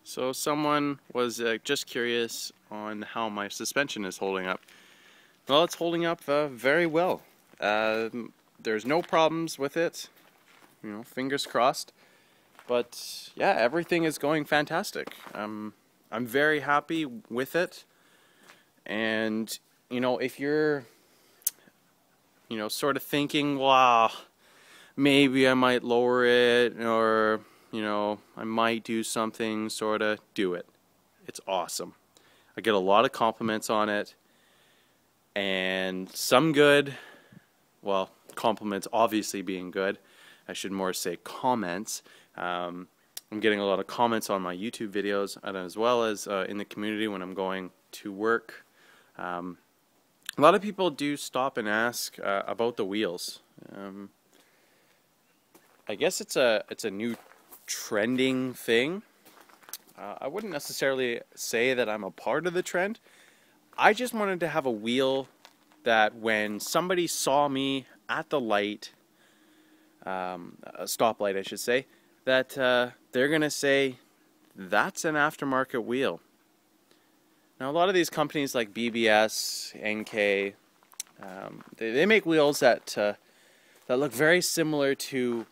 So someone was just curious on how my suspension is holding up. Well, it's holding up very well. There's no problems with it, you know, fingers crossed. But yeah, everything is going fantastic. I'm very happy with it. And you know, if you're, you know, sort of thinking, wow, maybe I might lower it, or you know, I might do something, sort of do it. It's awesome. I get a lot of compliments on it, and some good, well, compliments obviously being good. I should more say comments. I'm getting a lot of comments on my YouTube videos, and as well as in the community when I'm going to work. A lot of people do stop and ask about the wheels. I guess it's a new trending thing. I wouldn't necessarily say that I'm a part of the trend. I just wanted to have a wheel that when somebody saw me at the light, a stoplight I should say, that they're gonna say, that's an aftermarket wheel. Now a lot of these companies like BBS, NK, they make wheels that look very similar to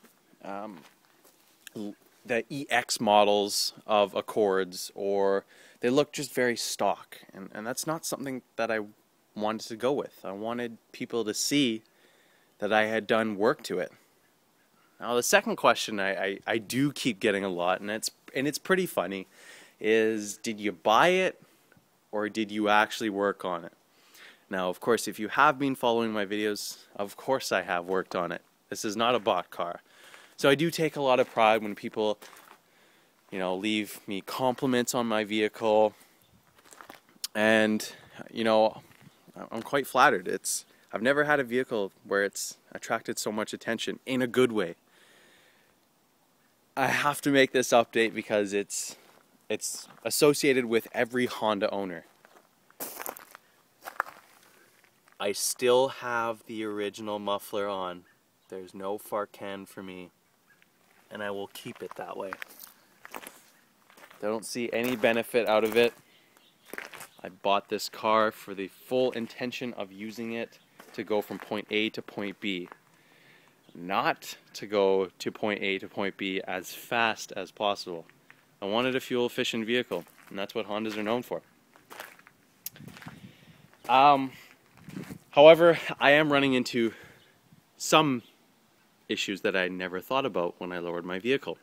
the EX models of Accords, or they look just very stock, and that's not something that I wanted to go with. I wanted people to see that I had done work to it. Now the second question I do keep getting a lot, and it's pretty funny, is did you buy it or did you actually work on it? Now of course, if you have been following my videos, of course I have worked on it. This is not a bought car. So I do take a lot of pride when people, you know, leave me compliments on my vehicle, and you know, I'm quite flattered. I've never had a vehicle where it's attracted so much attention in a good way. I have to make this update because it's associated with every Honda owner. I still have the original muffler on. There's no Farcan for me, and I will keep it that way. I don't see any benefit out of it. I bought this car for the full intention of using it to go from point A to point B, not to go to point A to point B as fast as possible. I wanted a fuel efficient vehicle, and that's what Hondas are known for. However, I am running into some issues that I never thought about when I lowered my vehicle.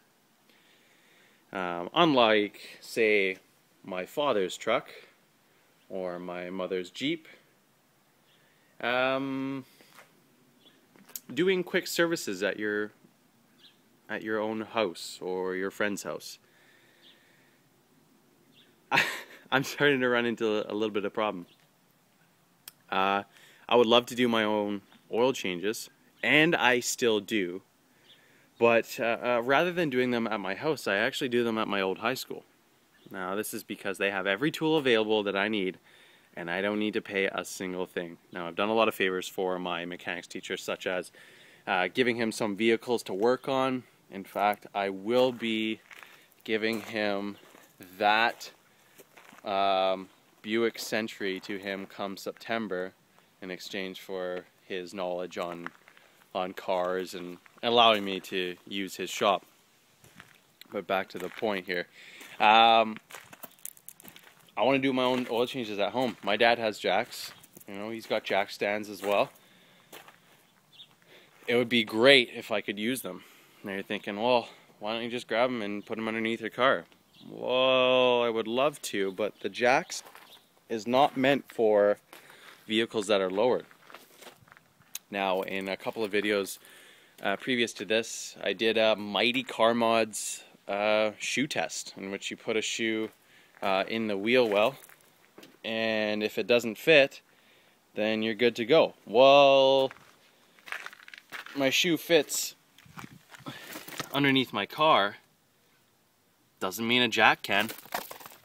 Unlike, say, my father's truck or my mother's Jeep, doing quick services at your own house or your friend's house, I'm starting to run into a little bit of problem. I would love to do my own oil changes, and I still do, but rather than doing them at my house, I actually do them at my old high school. Now this is because they have every tool available that I need, and I don't need to pay a single thing. Now I've done a lot of favors for my mechanics teacher, such as giving him some vehicles to work on. In fact, I will be giving him that Buick Century to him come September in exchange for his knowledge on cars and allowing me to use his shop. But back to the point here. I want to do my own oil changes at home. My dad has jacks. You know, he's got jack stands as well. It would be great if I could use them. Now you're thinking, well, why don't you just grab them and put them underneath your car? Well, I would love to, but the jacks is not meant for vehicles that are lowered. Now, in a couple of videos previous to this, I did a Mighty Car Mods shoe test, in which you put a shoe in the wheel well, and if it doesn't fit, then you're good to go. Well, my shoe fits underneath my car, doesn't mean a jack can.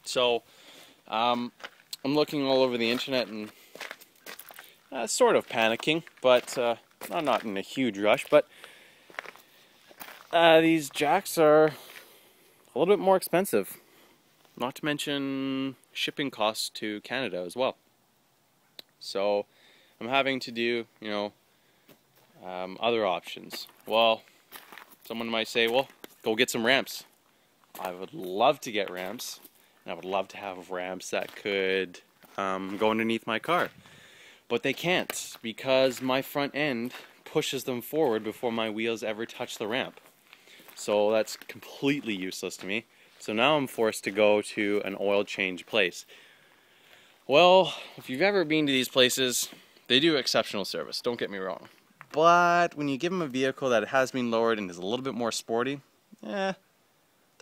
So I'm looking all over the internet and sort of panicking, but I'm not in a huge rush. But these jacks are a little bit more expensive. Not to mention shipping costs to Canada as well. So I'm having to do, you know, other options. Well, someone might say, well, go get some ramps. I would love to get ramps, and I would love to have ramps that could go underneath my car. But they can't, because my front end pushes them forward before my wheels ever touch the ramp. So that's completely useless to me. So now I'm forced to go to an oil change place. Well, if you've ever been to these places, they do exceptional service, don't get me wrong. But when you give them a vehicle that has been lowered and is a little bit more sporty, they're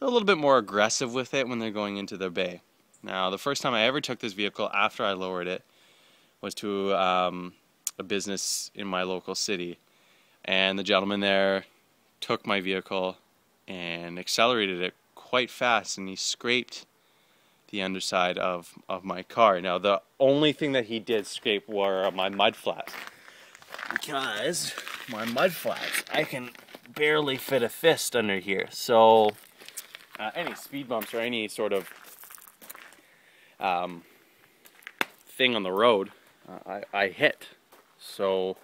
a little bit more aggressive with it when they're going into their bay. Now, the first time I ever took this vehicle after I lowered it was to a business in my local city. And the gentleman there took my vehicle and accelerated it quite fast, and he scraped the underside of my car. Now, the only thing that he did scrape were my mud flats, because my mud flats, I can barely fit a fist under here. So any speed bumps or any sort of thing on the road, I hit. So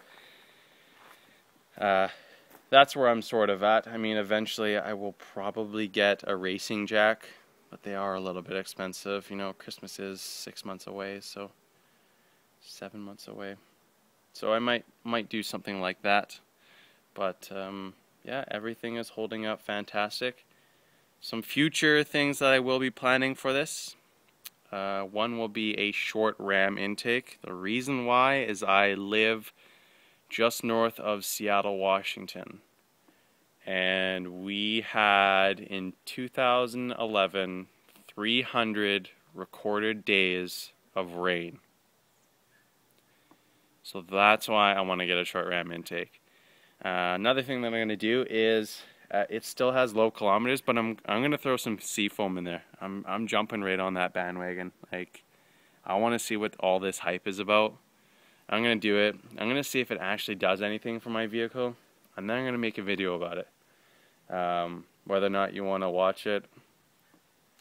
that's where I'm sort of at. I mean, eventually I will probably get a racing jack, but they are a little bit expensive. You know, Christmas is 6 months away, so 7 months away. So I might do something like that. But yeah, everything is holding up fantastic. Some future things that I will be planning for this. One will be a short ram intake. The reason why is I live just north of Seattle, Washington. And we had in 2011 300 recorded days of rain. So that's why I want to get a short ram intake. Another thing that I'm going to do is it still has low kilometers, but I'm going to throw some seafoam in there. I'm jumping right on that bandwagon. Like, I want to see what all this hype is about. I'm going to do it. I'm going to see if it actually does anything for my vehicle, and then I'm going to make a video about it. Whether or not you want to watch it,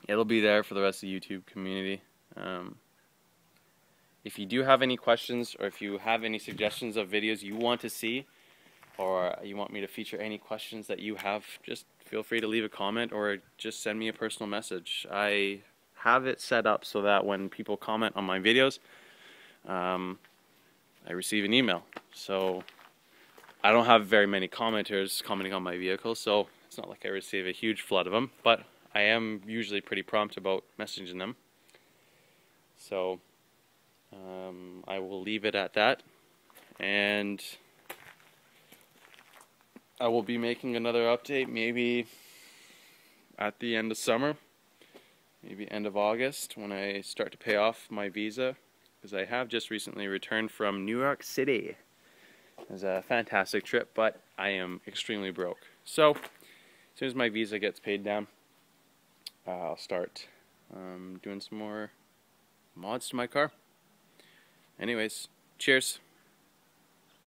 it'll be there for the rest of the YouTube community. If you do have any questions, or if you have any suggestions of videos you want to see, or you want me to feature any questions that you have, just feel free to leave a comment or just send me a personal message. I have it set up so that when people comment on my videos, I receive an email. So I don't have very many commenters commenting on my vehicle, so it's not like I receive a huge flood of them, but I am usually pretty prompt about messaging them. So I will leave it at that, and I will be making another update maybe at the end of summer, maybe end of August, when I start to pay off my visa, because I have just recently returned from New York City. It was a fantastic trip, but I am extremely broke. So as soon as my visa gets paid down, I'll start doing some more mods to my car. Anyways, cheers.